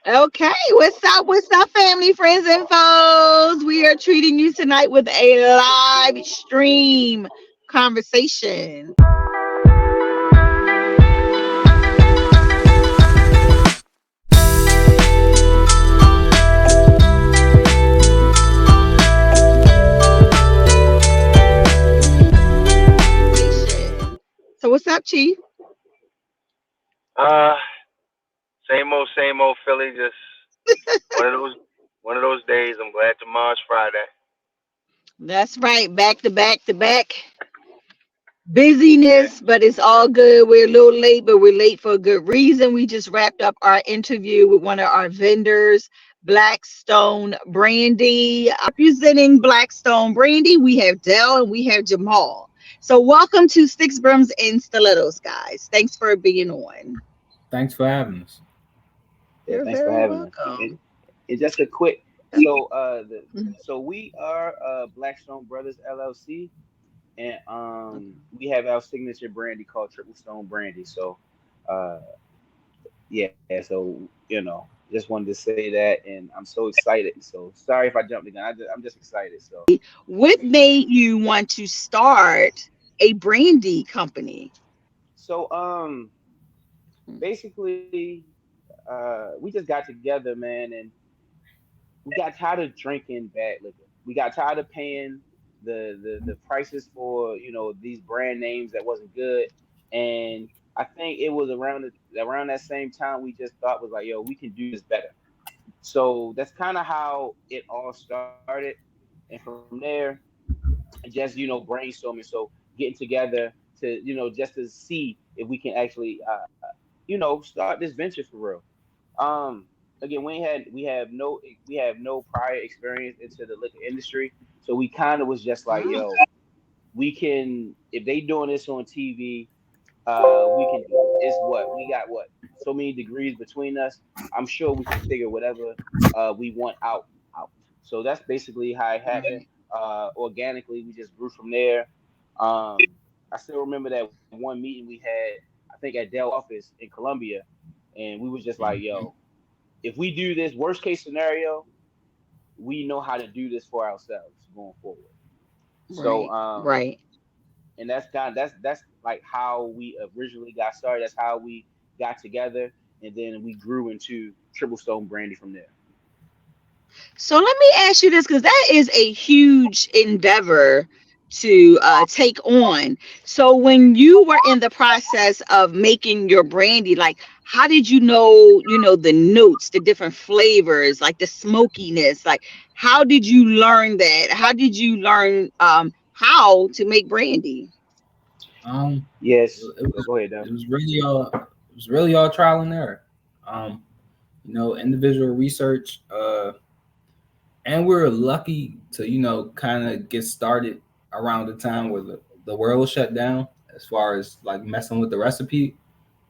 Okay, what's up, family, friends, and foes? We are treating you tonight with a live stream conversation. So, what's up, Chief? Uh, same old Philly. Just one of those one of those days. I'm glad tomorrow's Friday. That's right, back to back to back. Yeah. Busyness, but it's all good. We're a little late, but we're late for a good reason. We just wrapped up our interview with one of our vendors, Blackstone Brandy. Representing Blackstone Brandy, we have Dell and we have Jamal. So, welcome to Sticks, Brims, and Stilettos, guys. Thanks for being on. Thanks for having us. Yeah, You're thanks for very having us. welcome. And just a quick, so we are Blackstone Brothers LLC, and we have our signature brandy called Triple Stone Brandy. So uh yeah, so just wanted to say that, and I'm so excited. So sorry if I jumped the gun. I'm just excited. So What made you want to start a brandy company? so basically we just got together, man, and we got tired of drinking bad liquor. We got tired of paying the prices for these brand names that wasn't good, and I think it was around that same time we just thought was like, yo, we can do this better. So that's kind of how it all started, and from there, just brainstorming. So getting together to just to see if we can actually start this venture for real. Again, we have no prior experience into the liquor industry, so we kind of was just like, Ah, yo, we can, if they doing this on TV, we can do it. It's what we got, what, so many degrees between us. I'm sure we can figure whatever we want out. So that's basically how it happened. Organically, we just grew from there. I still remember that one meeting we had, I think at Dell office in Columbia, and we was just like, Mhm. yo, if we do this, worst case scenario, we know how to do this for ourselves going forward. So right, right. and that's like how we originally got started. That's how we got together, and then we grew into Triple Stone Brandy from there. So let me ask you this, because that is a huge endeavor to take on. So when you were in the process of making your brandy, like how did you know the notes, the different flavors, like the smokiness, like how did you learn that? How did you learn how to make brandy? Um, Yes. it Oh, was go ahead, it Dom. was really all trial and error. Um, Individual research. And we were lucky to kind of get started around the time where the world shut down as far as like messing with the recipe.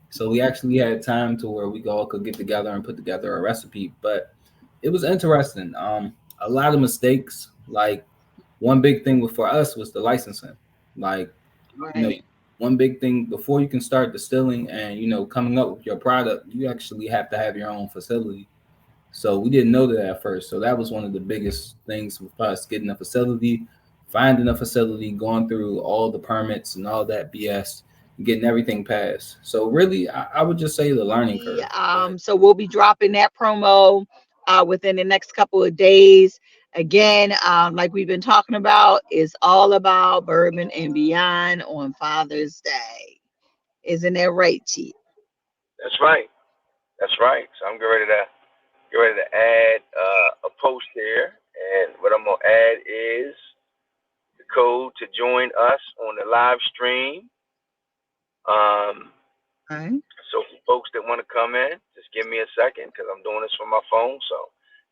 So we actually had time to where we all could get together and put together a recipe. But it was interesting. A lot of mistakes. Like one big thing for us was the licensing. Like you know, Right. one big thing before you can start distilling and coming up with your product, you actually have to have your own facility. So we didn't know that at first. So that was one of the biggest things with us getting a facility, finding a facility, going through all the permits and all that BS, getting everything passed. So really, I would just say the learning curve. But So we'll be dropping that promo within the next couple of days. Again, like we've been talking about, is all about bourbon and beyond on Father's Day. Isn't that right, Chief? That's right. That's right. So I'm get ready to add a post here, and what I'm gonna add is the code to join us on the live stream. Um, Right. so for folks that want to come in, just give me a second because I'm doing this from my phone. So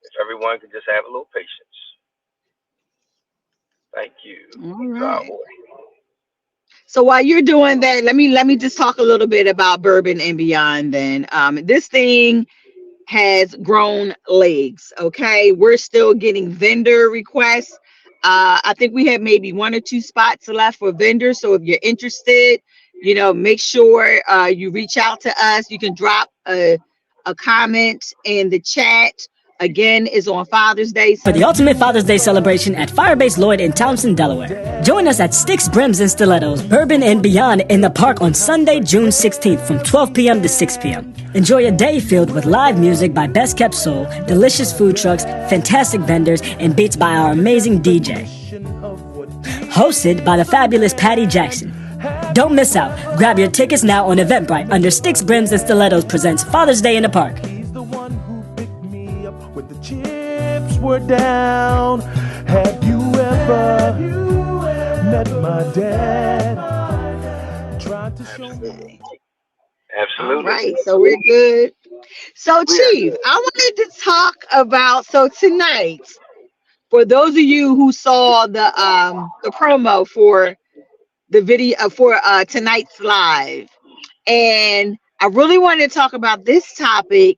if everyone can just have a little patience. Thank you, All right. Cowboy. So while you're doing that, let me just talk a little bit about bourbon and beyond. Then, this thing has grown legs. Okay, we're still getting vendor requests. I think we have maybe one or two spots left for vendors. So if you're interested, make sure you reach out to us. You can drop a comment in the chat. Again, is on Father's Day. For the ultimate Father's Day celebration at Firebase Lloyd in Townsend, Delaware. Join us at Sticks, Brims, and Stilettos, Bourbon and Beyond in the park on Sunday, June 16th from 12 p.m. to 6 p.m. Enjoy a day filled with live music by Best Kept Soul, delicious food trucks, fantastic vendors, and beats by our amazing DJ. Hosted by the fabulous Patty Jackson. Don't miss out. Grab your tickets now on Eventbrite under Sticks, Brims, and Stilettos presents Father's Day in the Park. He's the one who picked me up when the chips were down. Have you ever met my dad? Tried to show me. All Absolutely. right, so we're good. So, We are Chief, good. I wanted to talk about tonight. For those of you who saw the promo for the video for tonight's live, and I really wanted to talk about this topic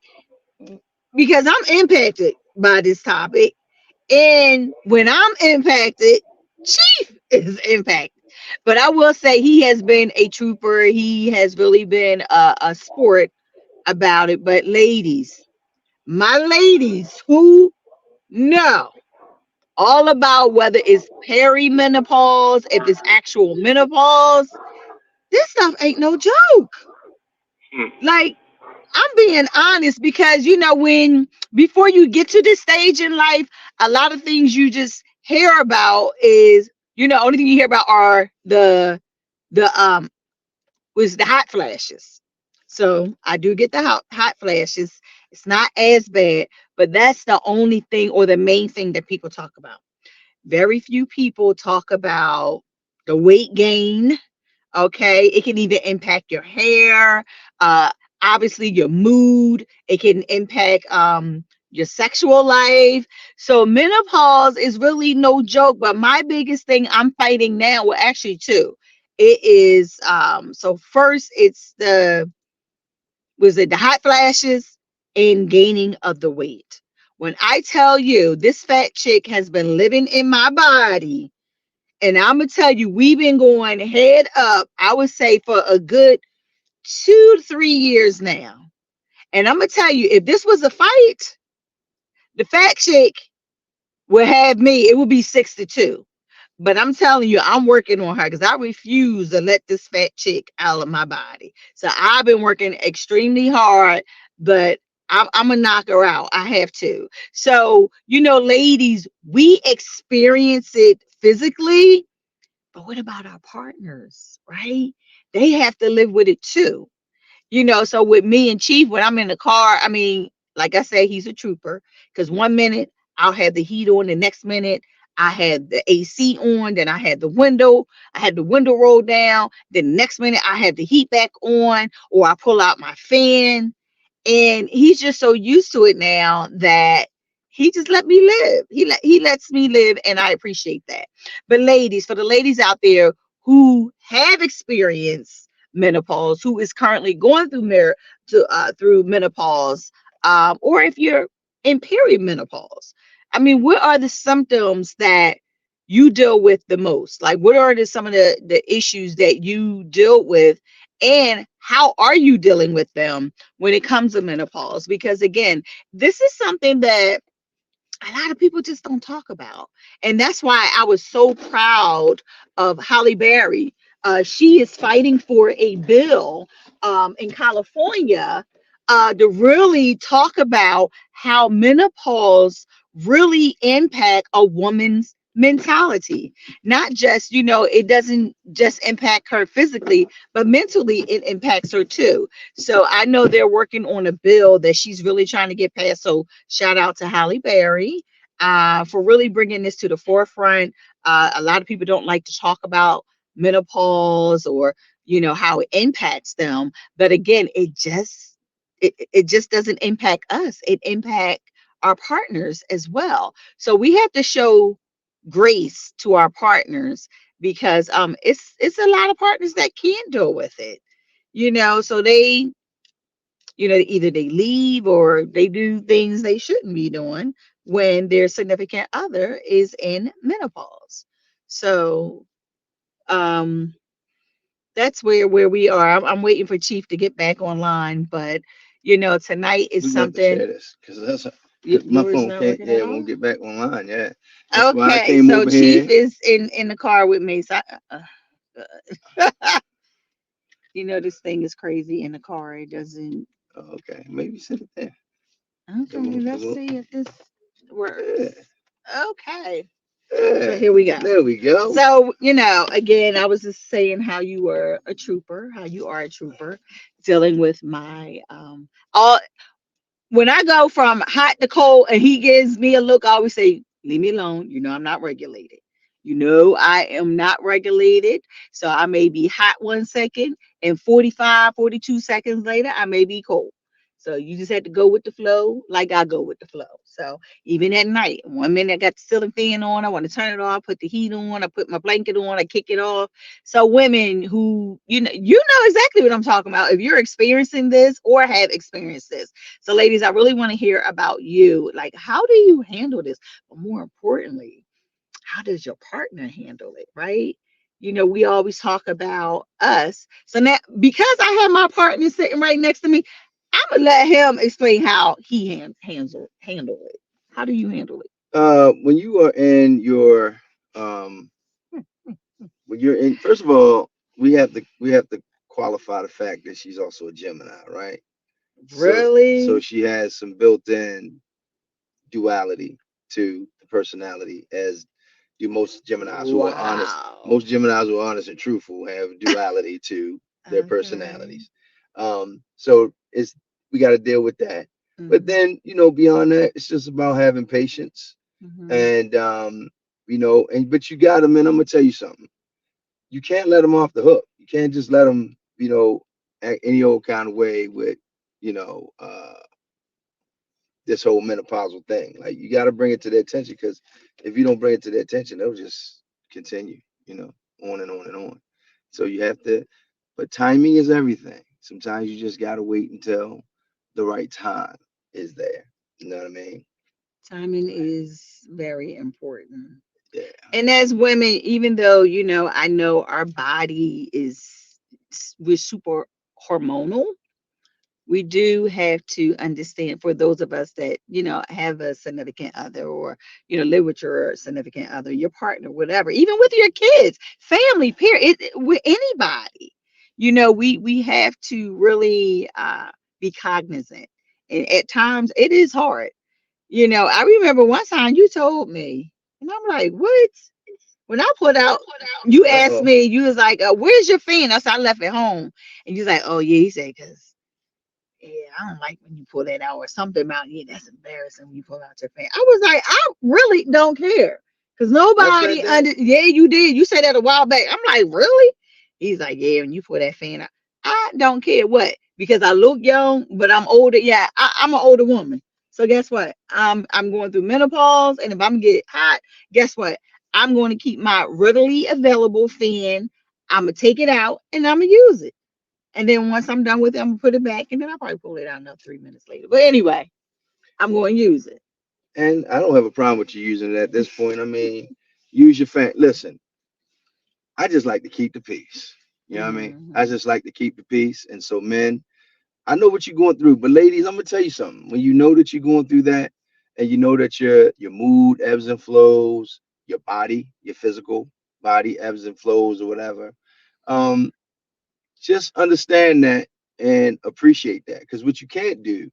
because I'm impacted by this topic, and when I'm impacted, Chief is impacted. But I will say he has been a trooper. He has really been a sport about it. But ladies, my ladies who know all about whether it's perimenopause, if it's actual menopause, this stuff ain't no joke. Hmm. Like, I'm being honest because when before you get to this stage in life, a lot of things you just hear about is only thing you hear about are the was the hot flashes. So I do get the hot flashes. It's not as bad, but that's the only thing or the main thing that people talk about. Very few people talk about the weight gain. Okay, it can even impact your hair, uh, obviously your mood. It can impact your sexual life. So menopause is really no joke. But my biggest thing I'm fighting now, well, actually two. It is so first it's the hot flashes and gaining of the weight. When I tell you this fat chick has been living in my body, and I'm gonna tell you, we've been going head up, I would say, for a good 2 to 3 years now. And I'm gonna tell you, if this was a fight, the fat chick would have me, it would be 6 to 2. But I'm telling you, I'm working on her because I refuse to let this fat chick out of my body. So I've been working extremely hard, but I'm gonna knock her out. I have to. So, ladies, we experience it physically, but what about our partners, right? They have to live with it too. So with me and Chief, when I'm in the car, I mean, like I said, he's a trooper. Because 1 minute I'll have the heat on, the next minute I had the AC on, then I had the window rolled down, then the next minute I had the heat back on, or I pull out my fan. And he's just so used to it now that he just let me live. He lets me live, and I appreciate that. But ladies, for the ladies out there who have experienced menopause, who is currently going through menopause, or if you're in perimenopause, I mean, what are the symptoms that you deal with the most? Like, what are some of the issues that you deal with, and how are you dealing with them when it comes to menopause? Because again, this is something that a lot of people just don't talk about. And that's why I was so proud of Holly Berry. She is fighting for a bill in California to really talk about how menopause really impact a woman's mentality. Not just, it doesn't just impact her physically, but mentally it impacts her too. So I know they're working on a bill that she's really trying to get passed. So shout out to Halle Berry for really bringing this to the forefront. A lot of people don't like to talk about menopause or how it impacts them, but again, it just doesn't impact us. It impact our partners as well. So we have to show grace to our partners because it's a lot of partners that can deal with it. So they either they leave or they do things they shouldn't be doing when their significant other is in menopause. So um that's where we are. I'm waiting for Chief to get back online, but Tonight is We're gonna have to something. share this because that's because my Yours phone not can't. working Yeah, at it won't all. get back online. Yeah, that's why I Okay, came so over Chief here. is in the car with me. So, this thing is crazy in the car. It doesn't. Okay, maybe sit it there. It Okay, won't. It let's won't. see if this Yeah, works. Okay, so yeah. here we go. There we go. So, again, I was just saying how you were a trooper, how you are a trooper, dealing with my all when I go from hot to cold and he gives me a look, I always say, leave me alone. I'm not regulated. I am not regulated. So I may be hot 1 second and 45, 42 seconds later, I may be cold. So you just have to go with the flow like I go with the flow. So even at night, 1 minute I got the ceiling fan on, I want to turn it off, put the heat on, I put my blanket on, I kick it off. So women who, you know exactly what I'm talking about if you're experiencing this or have experienced this. So, ladies, I really want to hear about you. Like, how do you handle this? But more importantly, how does your partner handle it? Right? We always talk about us. So now, because I have my partner sitting right next to me, I'm gonna let him explain how he handle it. How do you handle it? When you are in your when you're in, first of all, we have to qualify the fact that she's also a Gemini, right? So Really? she has some built-in duality to the personality, as do most Geminis who are honest. Wow. Most Geminis who are honest and truthful have duality to their Okay. personalities. So it's we got to deal with that. But Mm-hmm. then beyond that, it's just about having patience Mm-hmm. and and but you got to, man. I'm gonna tell you something. You can't let them off the hook. You can't just let them, act any old kind of way with, you know, uh, this whole menopausal thing. Like you got to bring it to their attention because if you don't bring it to their attention, they'll just continue, on and on and on. So you have to, but timing is everything. Sometimes you just got to wait until the right time is there. You know what I mean? Timing is very important. Yeah. And as women, even though I know our body is we're super hormonal, we do have to understand for those of us that have a significant other or live with your significant other, your partner, whatever, even with your kids, family, period, with anybody, we have to really be cognizant, and at times it is hard. I remember one time you told me, and I'm like, what? When I put out, you Uh asked oh. me, you was like, where's your fan? I said, I left it home. And you was like, oh, yeah. He said, because, yeah, I don't like when you pull that out or something about, yeah, that's embarrassing when you pull out your fan. I was like, I really don't care. Because I said nobody that. yeah, you did. You said that a while back. I'm like, really? He's like, yeah, when you pull that fan out, I don't care what, because I look young, but I'm older. Yeah, I'm an older woman. So guess what? I'm going through menopause, and if I'm get hot, guess what? I'm going to keep my readily available fan. I'm gonna take it out and I'm gonna use it. And then once I'm done with it, I'm gonna put it back, and then I'll probably pull it out another 3 minutes later. But anyway, I'm going to use it. And I don't have a problem with you using it at this point. I mean, use your fan. Listen, I just like to keep the peace. You know what I mean? I Hmm. just like to keep the peace. And so, men, I know what you're going through, but ladies, I'm gonna tell you something. When you know that you're going through that, and you know that your mood ebbs and flows, your body, your physical body ebbs and flows or whatever, um, just understand that and appreciate that. Because what you can't do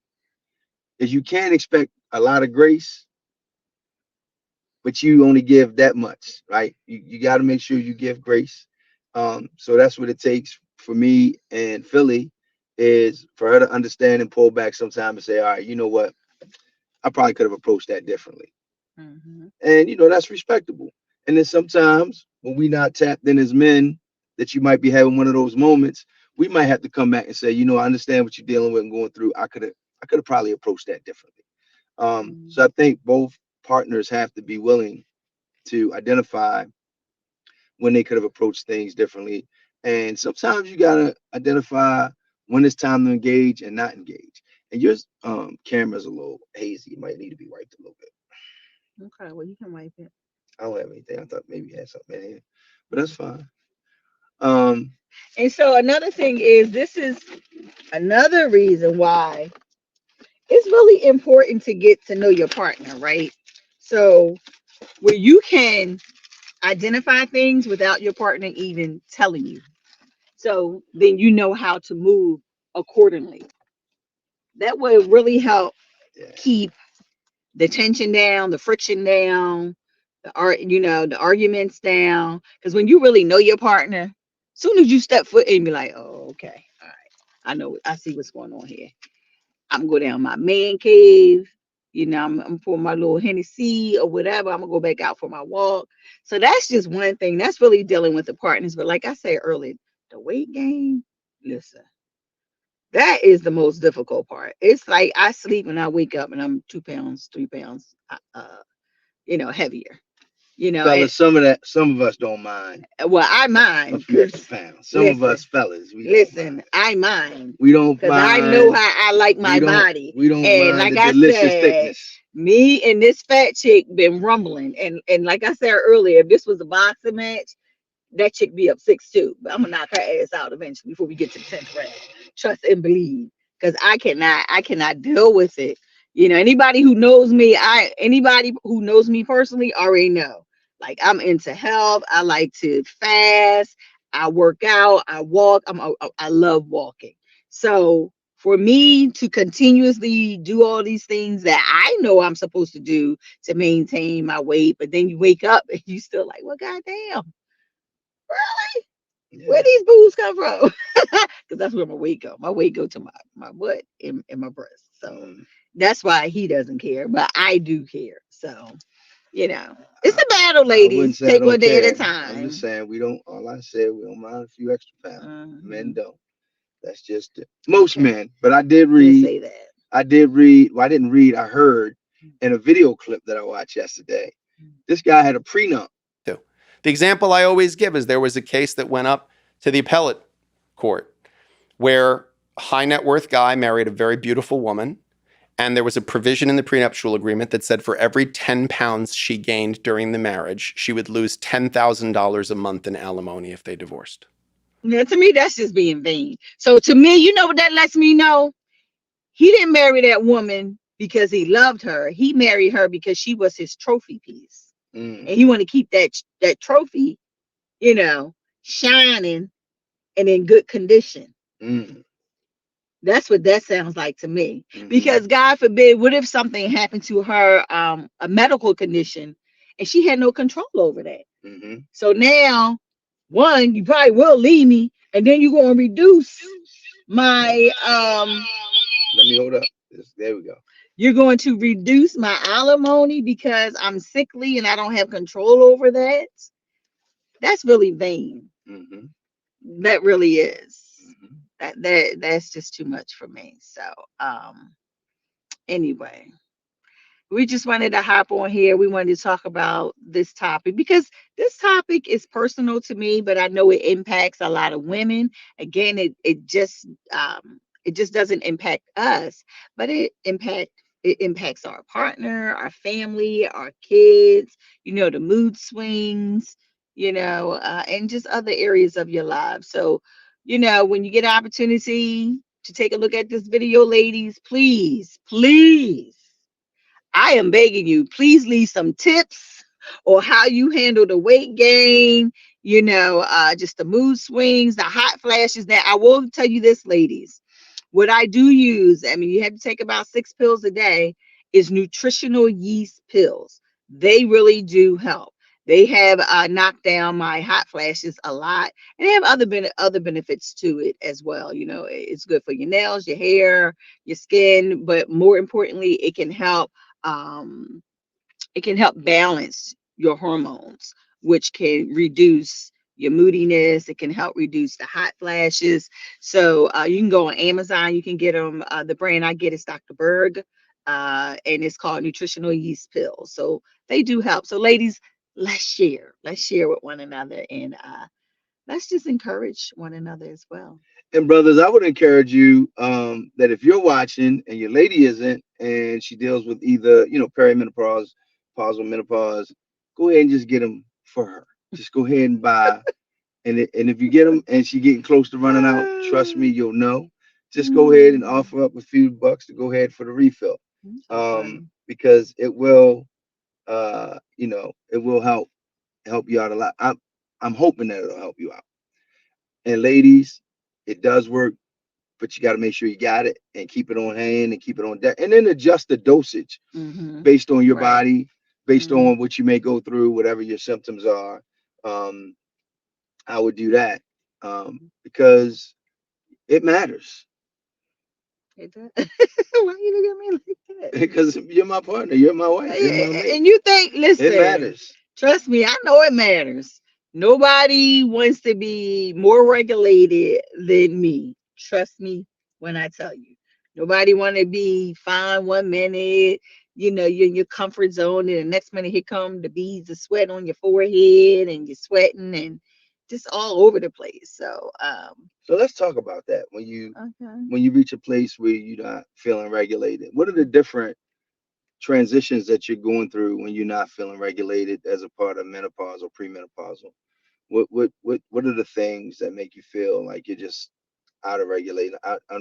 is you can't expect a lot of grace, but you only give that much, right? You got to make sure you give grace. So that's what it takes for me and Philly is for her to understand and pull back sometime and say, all right, you know what? I probably could have approached that differently. Hmm. And that's respectable. And then sometimes when we not tapped in as men, that you might be having one of those moments, we might have to come back and say, I understand what you're dealing with and going through. I could have probably approached that differently. So I think both partners have to be willing to identify when they could have approached things differently. And sometimes you gotta identify when it's time to engage and not engage. And your camera's a little hazy. It might need to be wiped a little bit. Okay, well, you can wipe it. I don't have anything. I thought maybe you had something in here, but that's fine. Um, And so another thing is, this is another reason why it's really important to get to know your partner, right? So where you can identify things without your partner even telling you. So then you know how to move accordingly. That will really help yeah, keep the tension down, the friction down, the arguments down. Because when you really know your partner, soon as you step foot in, be like, oh, okay, all right, I know, I see what's going on here. I'm gonna go down my man cave. I'm for my little Hennessy or whatever. I'm gonna go back out for my walk. So that's just one thing. That's really dealing with the partners. But like I said earlier, the weight gain. Listen, that is the most difficult part. It's like I sleep and I wake up and I'm 2 pounds, 3 pounds, heavier. And fellas, some of us don't mind well, I a mind few extra because pounds. Some of listen, us fellas, we don't listen, mind. I mind We don't because I know mind. how I like my We don't. body. We don't And mind like the I delicious said, thickness. me and this fat chick been rumbling. And like I said earlier, if this was a boxing match, that chick be up 6'2". But I'm gonna knock her ass out eventually before we get to the 10th round. Trust and believe. Because I cannot deal with it. Anybody who knows me personally already know. Like I'm into health. I like to fast. I work out. I walk. I love walking. So for me to continuously do all these things that I know I'm supposed to do to maintain my weight, but then you wake up and you still like, well, goddamn, where Yeah. these boobs come from? Because that's where my weight go. My weight go to my butt and my breast. So Mm. that's why he doesn't care, but I do care. So it's I, a battle, I wouldn't ladies. say I Take don't one day at a care. I'm just time. saying we don't. All I said, we don't mind a few extra pounds. Men Mhm. don't. That's just it. Most Okay, men. But I did we'll read. say that. I did read. Well, I didn't read. I heard in a video clip that I watched yesterday. This guy had a prenup. To. The example I always give is there was a case that went up to the appellate court where a high net worth guy married a very beautiful woman. And there was a provision in the prenuptial agreement that said for every 10 pounds she gained during the marriage, she would lose $10,000 a month in alimony if they divorced. Yeah, to me, that's just being vain. So to me, you know what that lets me know? He didn't marry that woman because he loved her. He married her because she was his trophy piece, Mm, and he wanted to keep that trophy, you know, shining and in good condition. mm, That's what that sounds like to me. mm-hmm, Because God forbid, what if something happened to her, a medical condition, and she had no control over that? mm-hmm. So now, one, you probably will leave me, and then you're gonna reduce Well, my let me hold up. There we go. you're going to reduce my alimony because I'm sickly and I don't have control over that. That's really vain. Mm-hmm, That really is. mm-hmm. That's just too much for me. So anyway, we just wanted to hop on here. We wanted to talk about this topic because this topic is personal to me, but I know it impacts a lot of women. Again, it just doesn't impact us, but it impacts our partner, our family, our kids, the mood swings, and just other areas of your life. So, when you get an opportunity to take a look at this video, ladies, please, please, I am begging you, please leave some tips or how you handle the weight gain, just the mood swings, the hot flashes. Now, I will tell you this, ladies. What I do use, I mean, you have to take about 6 pills a day, is nutritional yeast pills. They really do help. They have knocked down my hot flashes a lot, and they have other benefits to it as well. It's good for your nails, your hair, your skin, but more importantly, um, it can help balance your hormones, which can reduce your moodiness. It can help reduce the hot flashes. So you can go on Amazon. You can get them. The brand I get is Dr. Berg, and it's called Nutritional Yeast Pills. So they do help. So ladies, let's share. Let's share with one another, and let's just encourage one another as well. And brothers, I would encourage you that if you're watching and your lady isn't, and she deals with either perimenopause, pause, or menopause, go ahead and just get them for her. Just go ahead and buy And if you get them and she getting close to running out, trust me, you'll know. Just go ahead and offer up a few bucks to go ahead for the refill, because it will, it will help you out a lot. I'm hoping that it'll help you out. And ladies, it does work, but you got to make sure you got it and keep it on hand and keep it on deck, and then adjust the dosage based on your body, based on what you may go through, whatever your symptoms are. Um, I would do that, because it matters. It does. Why you look at me like that? Because you're my partner, you're my wife, you're my mate. And you think, It listen, matters. trust me, I know it matters. Nobody wants to be more regulated than me. Trust me when I tell you. Nobody want to be fine 1 minute, you're in your comfort zone, and the next minute here come the beads of sweat on your forehead, and you're sweating and just all over the place. So, So let's talk about that. okay. When you reach a place where you're not feeling regulated, what are the different transitions that you're going through when you're not feeling regulated as a part of menopause or premenopausal? What are the things that make you feel like you're just unregulated at But that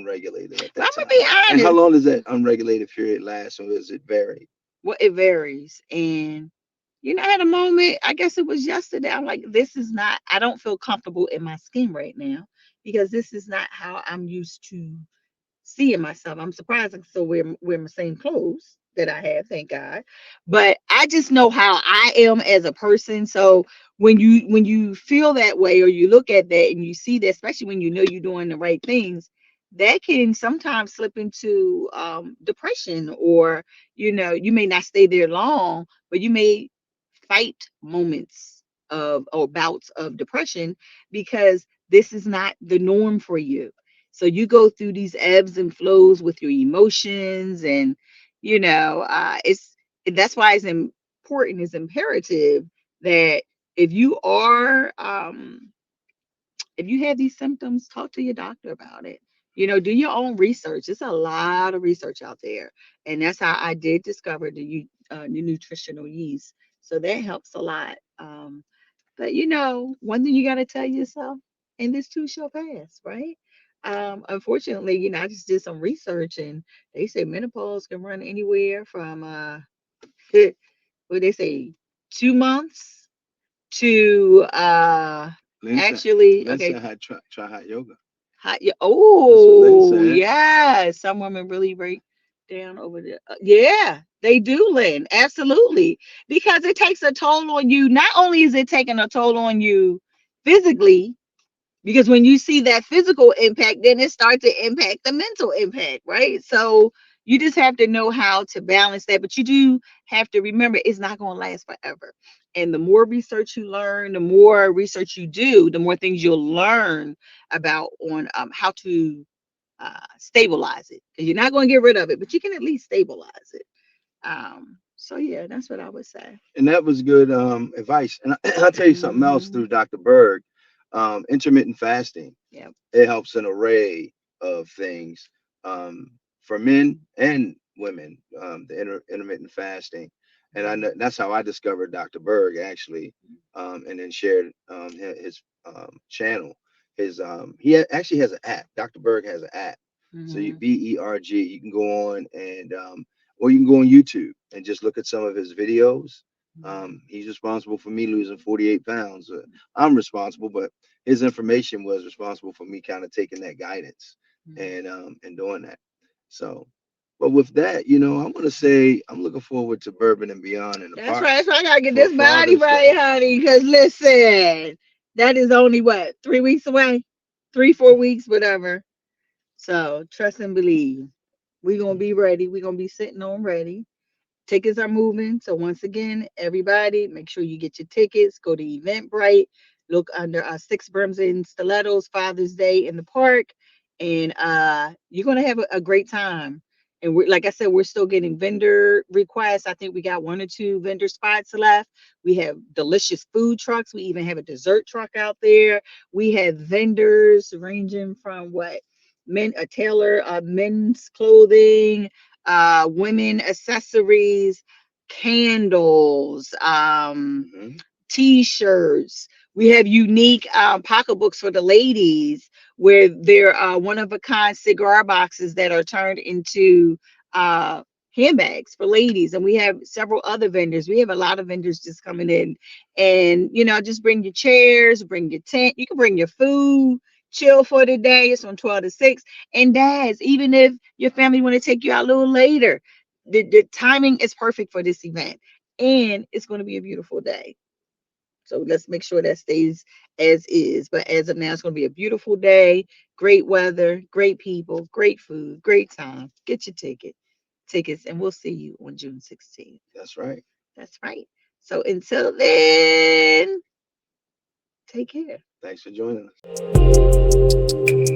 I'm gonna time? be And how honest. long does that unregulated period last, or does it vary? Well, it varies. And I had a moment, I guess it was yesterday. I'm like, this is not, I don't feel comfortable in my skin right now, because this is not how I'm used to seeing myself. I'm surprised I can still wear my same clothes that I have, thank God. But I just know how I am as a person. So when you feel that way, or you look at that and you see that, especially when you know you're doing the right things, that can sometimes slip into depression, or you may not stay there long, but you may fight moments of or bouts of depression, because this is not the norm for you. So you go through these ebbs and flows with your emotions, and it's that's why it's important, it's imperative that if you are if you have these symptoms, talk to your doctor about it. Do your own research. There's a lot of research out there, and that's how I did discover the nutritional yeast. So that helps a lot. But one thing you got to tell yourself, and this too shall pass, right? Unfortunately, I just did some research, and they say menopause can run anywhere from what they say, 2 months to Lynn said, actually, Lynn okay. said try hot yoga. Hot, yeah. That's what Lynn Oh, said. yeah. Some women really break down over there. Yeah, they do, Lynn. Absolutely. Because it takes a toll on you. Not only is it taking a toll on you physically, because when you see that physical impact, then it starts to impact the mental impact, right? So you just have to know how to balance that. But you do have to remember, it's not going to last forever. And the more research you learn, the more research you do, the more things you'll learn about on how to stabilize it. Because you're not going to get rid of it, but you can at least stabilize it. So yeah, that's what I would say. And that was good advice. And I'll tell you something else Hmm. through Dr. Berg. Intermittent fasting. Yeah. It helps an array of things, for men and women. The intermittent fasting, and I know that's how I discovered Dr. Berg actually, and then shared his channel. Actually has an app. Dr. Berg has an app. So you Hmm. Berg. You can go on and or you can go on YouTube and just look at some of his videos. He's responsible for me losing 48 pounds. I'm responsible, but his information was responsible for me kind of taking that guidance and doing that. So, but with that, I want to say I'm looking forward to Bourbon and Beyond in the That's park right. So I gotta get for this body Father's right, Day. honey. Because listen, that is only what, 3 weeks away, 3, 4 weeks, whatever. So trust and believe. We're gonna be ready. We're gonna be sitting on ready. Tickets are moving. So once again, everybody, make sure you get your tickets. Go to Eventbrite. Look under Six Brims and Stilettos Father's Day in the park, and you're gonna have a great time. And we're, like I said, we're still getting vendor requests. I think we got 1 or 2 vendor spots left. We have delicious food trucks. We even have a dessert truck out there. We have vendors ranging from what men, a tailor, men's clothing, women accessories, candles, Hmm. t-shirts. We have unique pocketbooks for the ladies where they're one of a kind cigar boxes that are turned into uh, handbags for ladies. And we have several other vendors. We have a lot of vendors just coming in. And, just bring your chairs, bring your tent. You can bring your food, chill for the day. It's from 12 to 6. And dads, even if your family want to take you out a little later, the timing is perfect for this event. And it's going to be a beautiful day. So let's make sure that stays as is. But as of now, it's going to be a beautiful day, great weather, great people, great food, great time. Get your tickets, and we'll see you on June 16th. That's right. That's right. So until then, take care. Thanks for joining us.